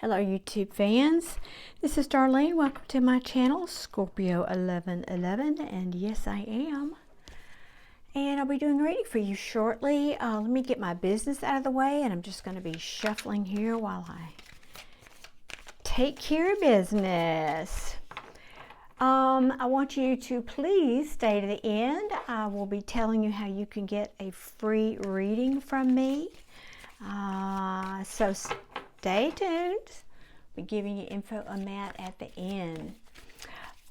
Hello YouTube fans, this is Darlene. Welcome to my channel, Scorpio 1111, and yes I am. And I'll be doing a reading for you shortly. Let me get my business out of the way, and I'm just going to be shuffling here while I take care of business. I want you to please stay to the end. I will be telling you how you can get a free reading from me. So stay tuned. I'll be giving you info on that at the end.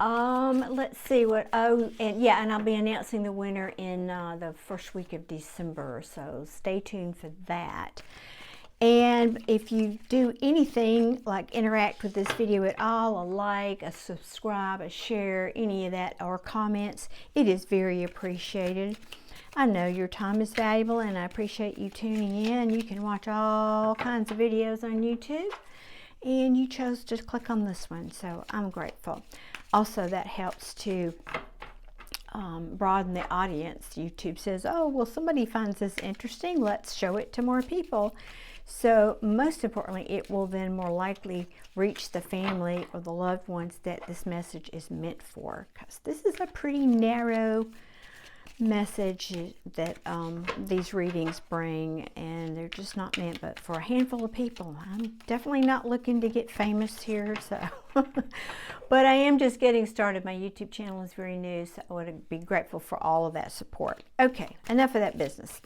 Let's see what, and I'll be announcing the winner in the first week of December, so stay tuned for that. And if you do anything like interact with this video at all, a like, a subscribe, a share, any of that, or comments, it is very appreciated. I know your time is valuable, and I appreciate you tuning in. You can watch all kinds of videos on YouTube, and you chose to click on this one, so I'm grateful. Also, that helps to broaden the audience. YouTube says, oh, well, somebody finds this interesting. Let's show it to more people. So most importantly, it will then more likely reach the family or the loved ones that this message is meant for, because this is a pretty narrow message that these readings bring, and they're just not meant but for a handful of people. I'm definitely not looking to get famous here, so but I am just getting started. My YouTube channel is very new, so I would be grateful for all of that support. Okay, enough of that business.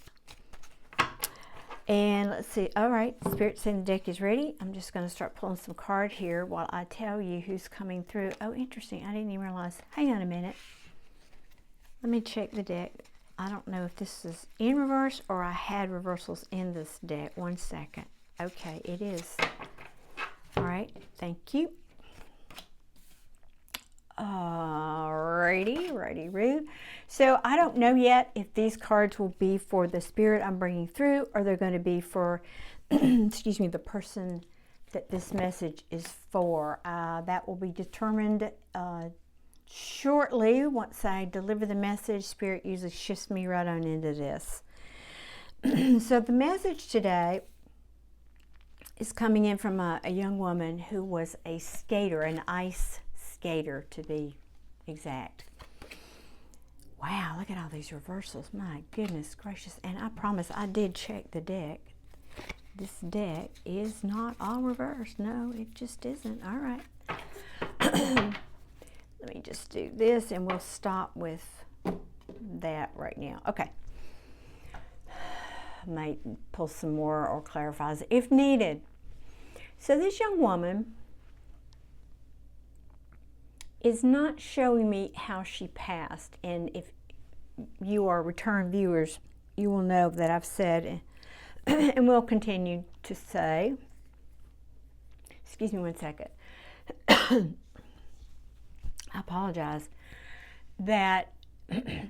And let's see. All right, Spirit saying the deck is ready. I'm just going to start pulling some cards here while I tell you who's coming through. Oh, interesting. I didn't even realize. Hang on a minute. Let me check the deck. I don't know if this is in reverse or I had reversals in this deck. 1 second. Okay, it is. All right, thank you. Righty. So I don't know yet if these cards will be for the spirit I'm bringing through, or they're going to be for, excuse me, the person that this message is for. That will be determined shortly. Once I deliver the message, Spirit usually shifts me right on into this. So the message today is coming in from a young woman who was a skater, an ice skater to be exact. Wow, look at all these reversals. My goodness gracious. And I promise I did check the deck. This deck is not all reversed. No, it just isn't. All right. Let me just do this, and we'll stop with that right now. Okay. Might pull some more or clarifies if needed. So this young woman is not showing me how she passed, and if you are return viewers, you will know that I've said and will continue to say, excuse me 1 second, I apologize, that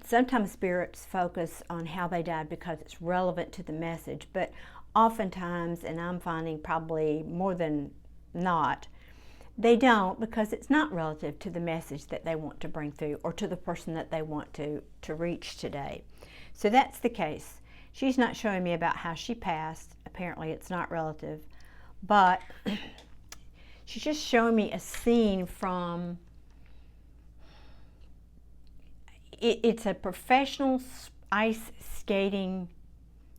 sometimes spirits focus on how they died because it's relevant to the message, but oftentimes, and I'm finding probably more than not, they don't, because it's not relative to the message that they want to bring through or to the person that they want to reach today. So that's the case. She's not showing me about how she passed. Apparently it's not relative, but she's just showing me a scene from, it's a professional ice skating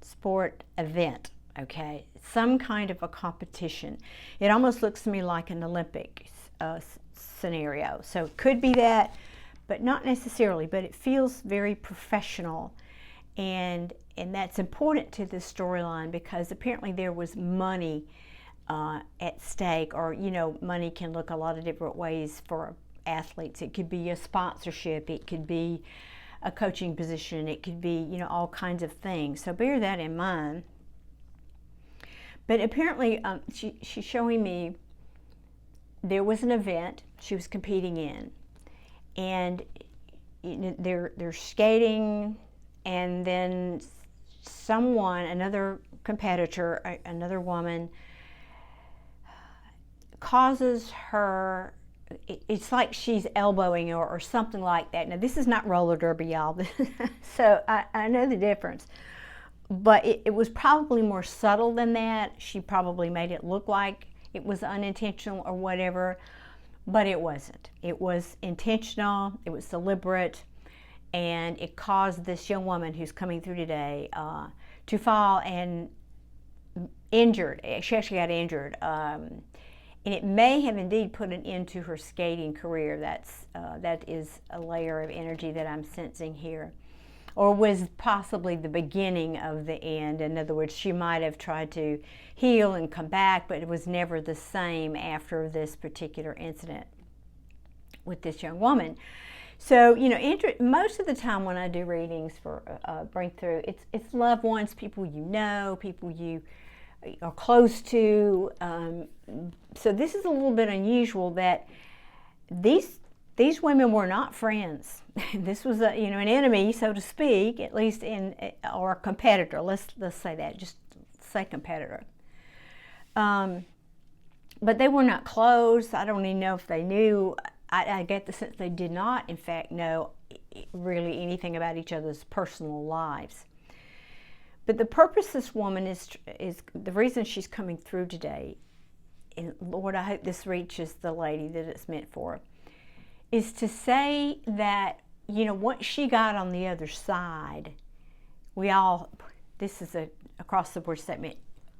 sport event. Okay, some kind of a competition. It almost looks to me like an Olympic scenario. So it could be that, but not necessarily. But it feels very professional, and that's important to this storyline, because apparently there was money at stake, or money can look a lot of different ways for athletes. It could be a sponsorship. It could be a coaching position. It could be all kinds of things. So bear that in mind. But apparently, she's showing me there was an event she was competing in, and they're skating, and then someone, another competitor, another woman, causes her. It's like she's elbowing her or something like that. Now, this is not roller derby, y'all, so I know the difference. But it was probably more subtle than that. She probably made it look like it was unintentional or whatever, but it wasn't. It was intentional, it was deliberate, and it caused this young woman who's coming through today to fall and injured. She actually got injured. And it may have indeed put an end to her skating career. That is a layer of energy that I'm sensing here. Or was possibly the beginning of the end. In other words, she might have tried to heal and come back, but it was never the same after this particular incident with this young woman. So, you know, most of the time when I do readings for Breakthrough, it's loved ones, people you know, people you are close to. So this is a little bit unusual that these women were not friends. This was an enemy, so to speak, at least or a competitor. Let's say that. Just say competitor. But they were not close. I don't even know if they knew. I get the sense they did not, in fact, know really anything about each other's personal lives. But the purpose of this woman is the reason she's coming through today, and Lord, I hope this reaches the lady that it's meant for, is to say that, you know, once she got on the other side, this is a across the board statement,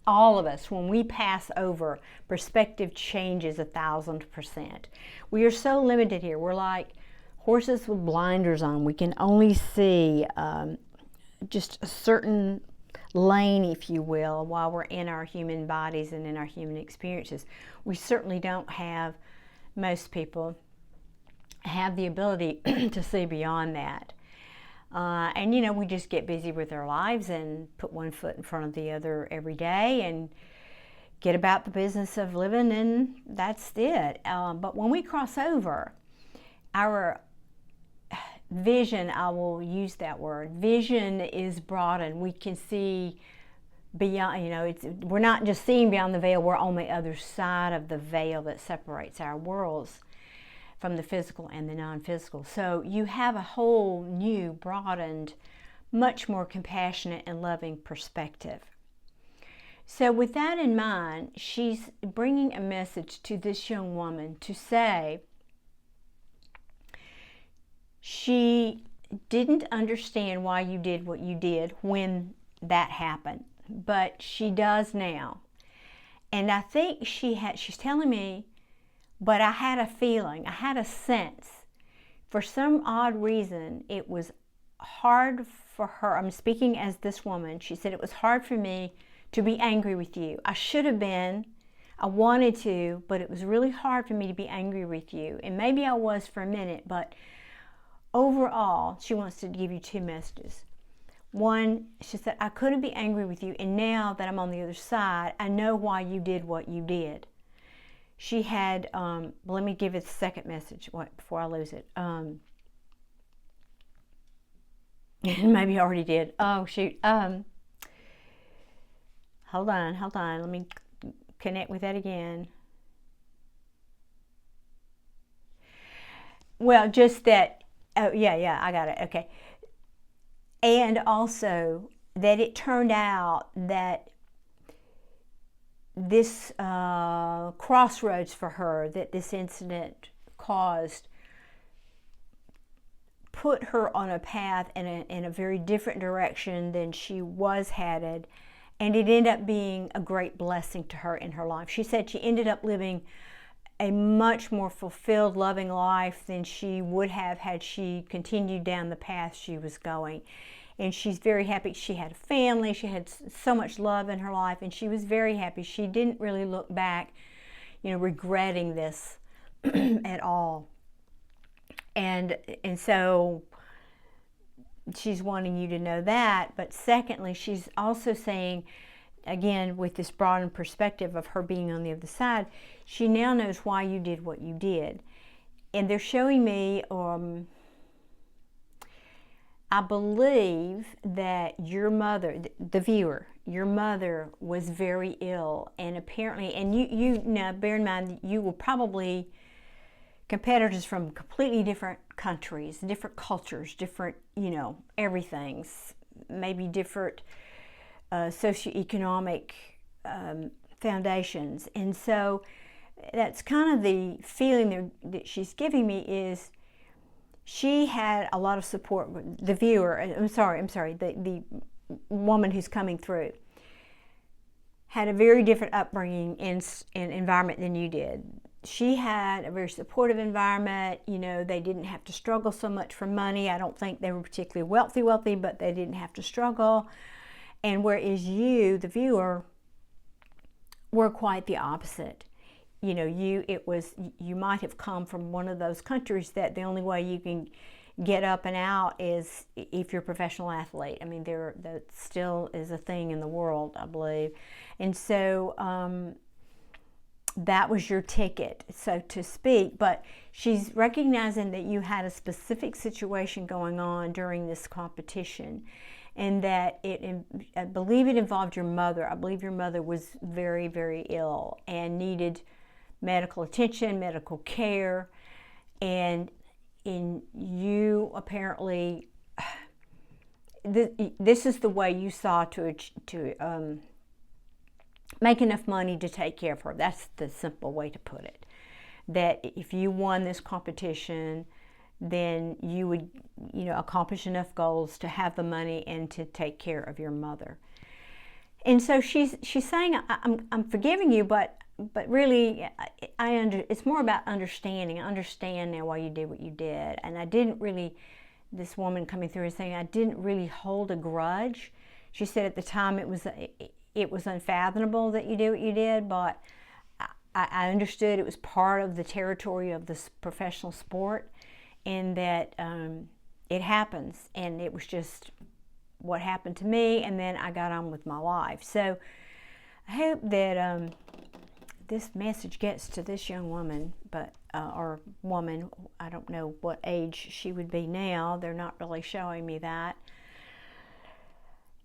all of us, when we pass over, perspective changes 1,000%. We are so limited here. We're like horses with blinders on. We can only see just a certain lane, if you will, while we're in our human bodies and in our human experiences. We certainly don't have, most people have the ability to see beyond that. And you know, we just get busy with our lives and put one foot in front of the other every day and get about the business of living, and that's it. But when we cross over, our vision, I will use that word, vision is broadened. We can see beyond, you know, we're not just seeing beyond the veil, we're on the other side of the veil that separates our worlds from the physical and the non-physical. So you have a whole new, broadened, much more compassionate and loving perspective. So with that in mind, she's bringing a message to this young woman to say she didn't understand why you did what you did when that happened, but she does now. And I think she's telling me, but I had a feeling, I had a sense. For some odd reason, it was hard for her. I'm speaking as this woman. She said, it was hard for me to be angry with you. I should have been. I wanted to, but it was really hard for me to be angry with you. And maybe I was for a minute, but overall, she wants to give you two messages. One, she said, I couldn't be angry with you, and now that I'm on the other side, I know why you did what you did. She had, let me give it the second message before I lose it. Maybe I already did. Oh, shoot. Hold on. Let me connect with that again. Well, just that, oh, yeah, I got it. Okay. And also that it turned out that this crossroads for her that this incident caused put her on a path in a very different direction than she was headed, and it ended up being a great blessing to her in her life. She said she ended up living a much more fulfilled, loving life than she would have had she continued down the path she was going. And she's very happy. She had a family. She had so much love in her life, and she was very happy. She didn't really look back, you know, regretting this at all. And so she's wanting you to know that. But secondly, she's also saying, again, with this broadened perspective of her being on the other side, she now knows why you did what you did. And they're showing me, I believe that your mother, the viewer, your mother was very ill, and apparently, and you now bear in mind, you were probably competitors from completely different countries, different cultures, different, you know, everything's maybe different socioeconomic foundations. And so that's kind of the feeling that she's giving me, is she had a lot of support. The viewer, the woman who's coming through had a very different upbringing and environment than you did. She had a very supportive environment. You know, they didn't have to struggle so much for money. I don't think they were particularly wealthy, but they didn't have to struggle. And whereas you, the viewer, were quite the opposite. You know, you might have come from one of those countries that the only way you can get up and out is if you're a professional athlete. I mean, that still is a thing in the world, I believe. And so that was your ticket, so to speak. But she's recognizing that you had a specific situation going on during this competition, and that I believe it involved your mother. I believe your mother was very, very ill and needed medical attention, medical care, and you apparently, this is the way you saw to make enough money to take care of her. That's the simple way to put it. That if you won this competition, then you would, accomplish enough goals to have the money and to take care of your mother. And so she's saying, I'm forgiving you, but really, it's more about understanding. I understand now why you did what you did. And I didn't really, this woman coming through is saying, I didn't really hold a grudge. She said at the time it was unfathomable that you did what you did, but I understood it was part of the territory of this professional sport, and that it happens. And it was just what happened to me, and then I got on with my life. So I hope that this message gets to this young woman, or woman. I don't know what age she would be now. They're not really showing me that.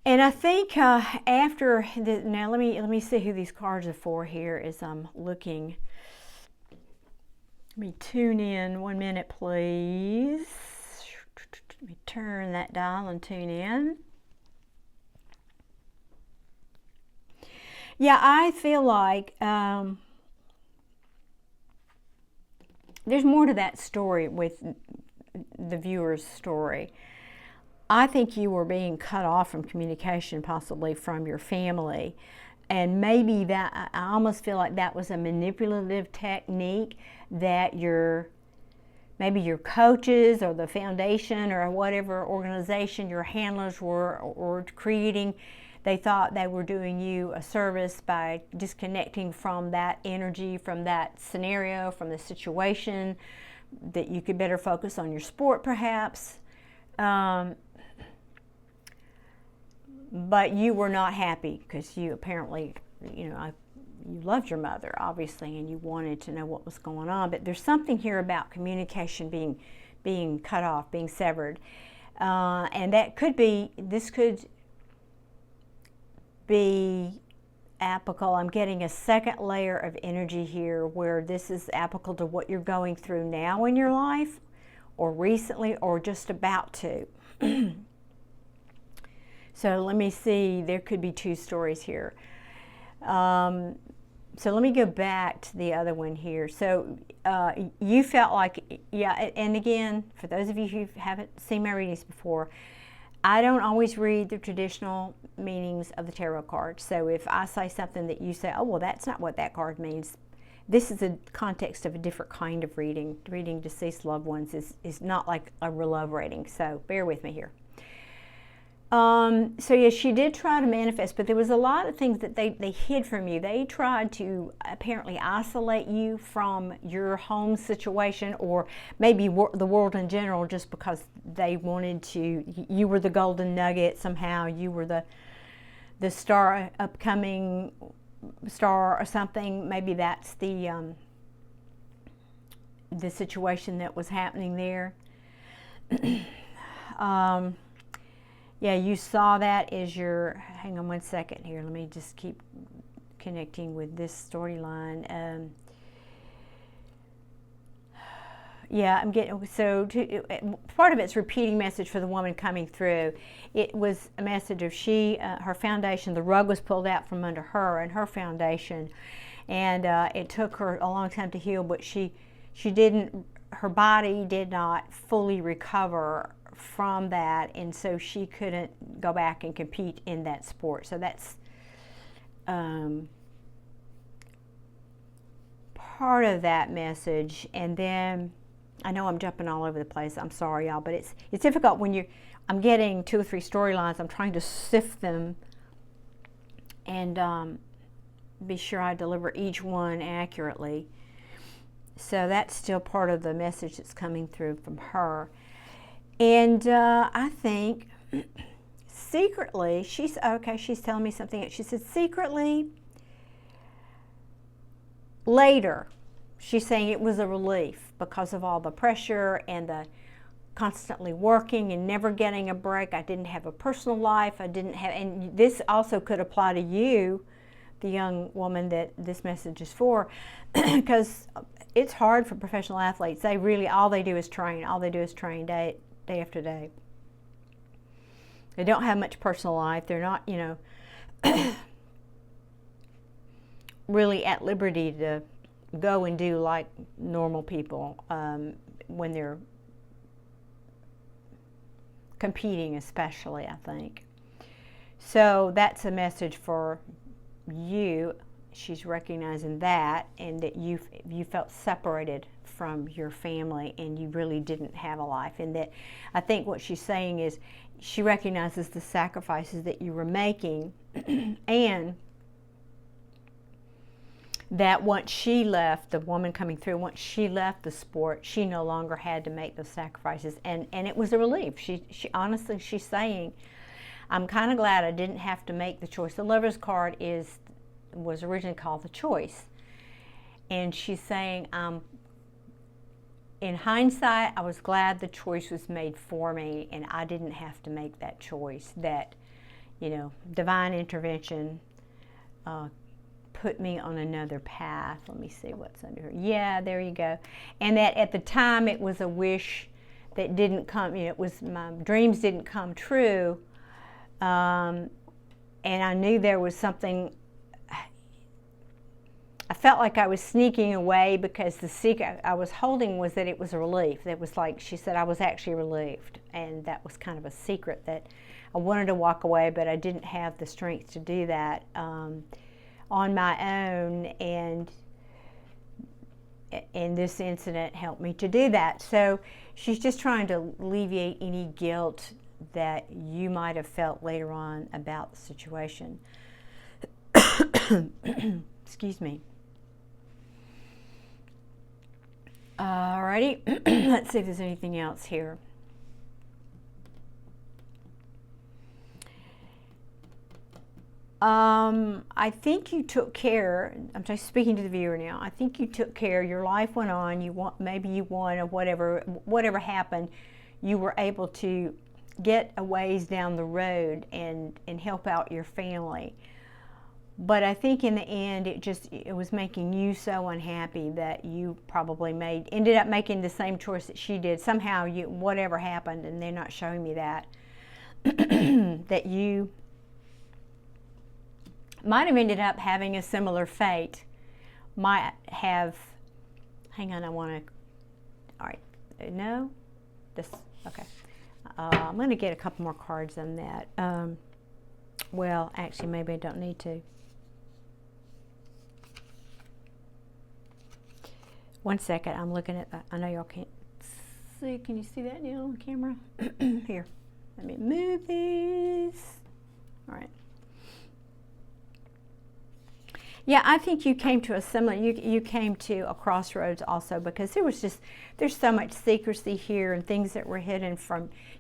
And I think after now, let me see who these cards are for here as I'm looking. Let me tune in 1 minute, please. Let me turn that dial and tune in. Yeah, I feel like there's more to that story with the viewer's story. I think you were being cut off from communication, possibly from your family. And maybe that, I almost feel like that was a manipulative technique that maybe your coaches or the foundation or whatever organization your handlers were creating. They thought they were doing you a service by disconnecting from that energy, from that scenario, from the situation, that you could better focus on your sport perhaps. But you were not happy because you apparently, you loved your mother, obviously, and you wanted to know what was going on. But there's something here about communication being cut off, being severed. And this could be applicable. I'm getting a second layer of energy here where this is applicable to what you're going through now in your life, or recently, or just about to. So let me see, there could be two stories here. So let me go back to the other one here. So you felt like, yeah, and again, for those of you who haven't seen my readings before, I don't always read the traditional meanings of the tarot cards. So if I say something that you say, oh, well, that's not what that card means. This is a context of a different kind of reading. Reading deceased loved ones is not like a real love reading. So bear with me here. So yes, she did try to manifest, but there was a lot of things that they hid from you. They tried to apparently isolate you from your home situation, or maybe the world in general, just because they wanted to. You were the golden nugget somehow. You were the star, upcoming star or something. Maybe that's the situation that was happening there. Yeah, you saw that as your, hang on one second here, let me just keep connecting with this storyline. Yeah, I'm getting, so part of it's repeating message for the woman coming through. It was a message of her foundation, the rug was pulled out from under her and her foundation, and it took her a long time to heal, but she didn't, her body did not fully recover from that, and so she couldn't go back and compete in that sport. So that's part of that message. And then I know I'm jumping all over the place. I'm sorry, y'all, but it's difficult when I'm getting 2 or 3 storylines. I'm trying to sift them and be sure I deliver each one accurately. So that's still part of the message that's coming through from her. And I think secretly, she's telling me something. She said secretly, later, she's saying it was a relief because of all the pressure and the constantly working and never getting a break. I didn't have a personal life. I didn't have, and this also could apply to you, the young woman that this message is for, because it's hard for professional athletes. They really, all they do is train. All they do is train day after day. They don't have much personal life. They're not, really at liberty to go and do like normal people when they're competing, especially, I think. So that's a message for you. She's recognizing that, and that you felt separated from your family and you really didn't have a life. And that I think what she's saying is she recognizes the sacrifices that you were making and that once she left, the woman coming through, once she left the sport, she no longer had to make those sacrifices, and it was a relief. She honestly, she's saying, I'm kind of glad I didn't have to make the choice. The Lover's card was originally called the choice, and she's saying, in hindsight, I was glad the choice was made for me and I didn't have to make that choice. That, divine intervention put me on another path. Let me see what's under here. Yeah, there you go. And that at the time it was a wish that didn't come, it was, my dreams didn't come true. And I knew there was something, I felt like I was sneaking away because the secret I was holding was that it was a relief. That was like, she said, I was actually relieved. And that was kind of a secret that I wanted to walk away, but I didn't have the strength to do that on my own. And this incident helped me to do that. So she's just trying to alleviate any guilt that you might have felt later on about the situation. Excuse me. Alrighty, let's see if there's anything else here. I think you took care, I'm just speaking to the viewer now, I think you took care, your life went on, maybe you won or whatever happened, you were able to get a ways down the road and help out your family. But I think in the end, it was making you so unhappy that you probably ended up making the same choice that she did. Somehow, whatever happened, and they're not showing me that, that you might have ended up having a similar fate. Might have, hang on, all right, no? Okay. I'm going to get a couple more cards on that. Well, actually, maybe I don't need to. One second, I'm looking at I know y'all can't see. Can you see that now on camera? Here, let me move these. All right. Yeah, I think you came to a similar, you came to a crossroads also, because there's so much secrecy here and things that were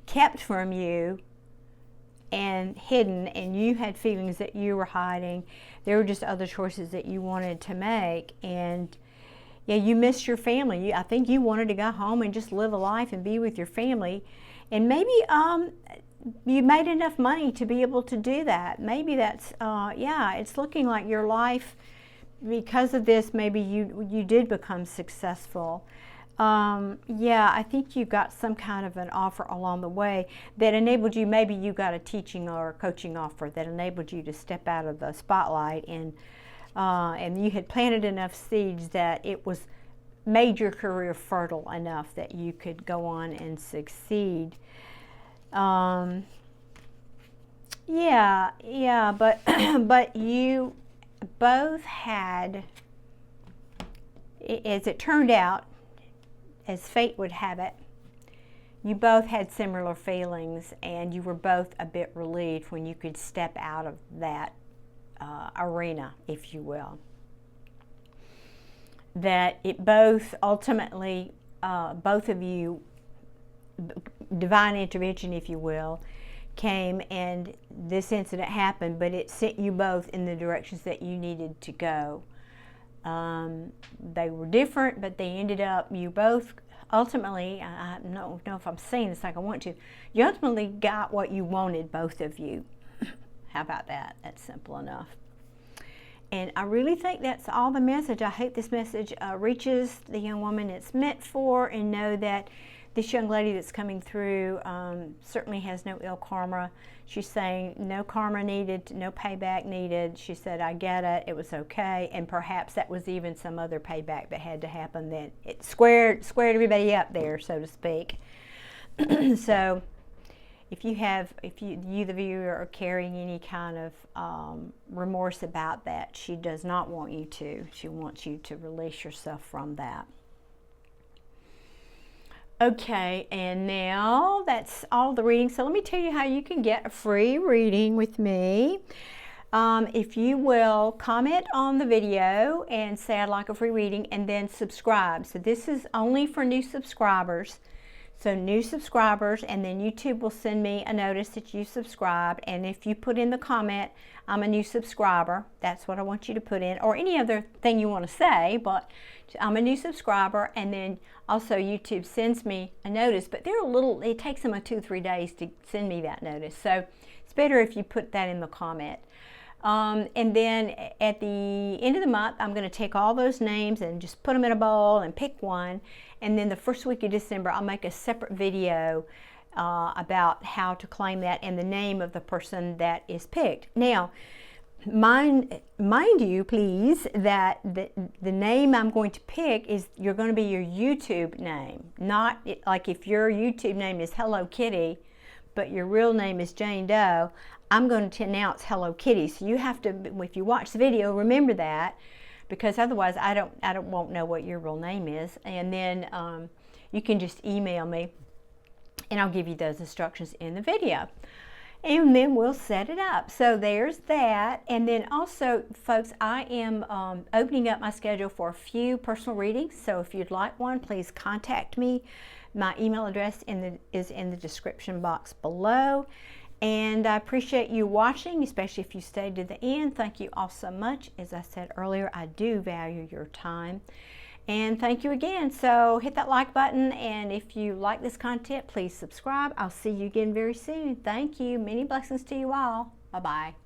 kept from you and hidden, and you had feelings that you were hiding. There were just other choices that you wanted to make, and yeah, you missed your family. I think you wanted to go home and just live a life and be with your family, and maybe you made enough money to be able to do that. Maybe that's, yeah, it's looking like your life, because of this, maybe you did become successful. Yeah, I think you got some kind of an offer along the way that enabled you, maybe you got a teaching or coaching offer that enabled you to step out of the spotlight, and you had planted enough seeds that it was made your career fertile enough that you could go on and succeed. Yeah, but but you both had, as it turned out, as fate would have it, you both had similar feelings, and you were both a bit relieved when you could step out of that arena, if you will. That it both ultimately, both of you, divine intervention, if you will, came and this incident happened, but it sent you both in the directions that you needed to go. They were different, but they ended up, you both ultimately, I don't know if I'm saying this like I want to, you ultimately got what you wanted, both of you. How about that? That's simple enough. And I really think that's all the message. I hope this message reaches the young woman it's meant for, and know that this young lady that's coming through certainly has no ill karma. She's saying no karma needed, no payback needed. She said, I get it, it was okay. And perhaps that was even some other payback that had to happen, that it squared everybody up there, so to speak. So if you the viewer, are carrying any kind of remorse about that, she does not want you to. She wants you to release yourself from that. Okay, and now that's all the reading. So let me tell you how you can get a free reading with me. If you will comment on the video and say I'd like a free reading, and then subscribe. So this is only for new subscribers. So new subscribers, and then YouTube will send me a notice that you subscribed. And if you put in the comment, I'm a new subscriber, that's what I want you to put in, or any other thing you want to say, but I'm a new subscriber. And then also YouTube sends me a notice, but they're a little, it takes them 2 or 3 days to send me that notice. So it's better if you put that in the comment. And then at the end of the month, I'm going to take all those names and just put them in a bowl and pick one. And then the first week of December, I'll make a separate video about how to claim that and the name of the person that is picked. Now, mind you, please, that the name I'm going to pick is you're going to be your YouTube name. Not like if your YouTube name is Hello Kitty, but your real name is Jane Doe, I'm going to announce Hello Kitty. So you have to, if you watch the video, remember that, because otherwise I won't know what your real name is. And then you can just email me, and I'll give you those instructions in the video. And then we'll set it up. So there's that. And then also, folks, I am opening up my schedule for a few personal readings. So if you'd like one, please contact me. My email address is in the description box below. And I appreciate you watching, especially if you stayed to the end. Thank you all so much. As I said earlier, I do value your time. And thank you again. So hit that like button, and if you like this content, please subscribe. I'll see you again very soon. Thank you. Many blessings to you all. Bye-bye.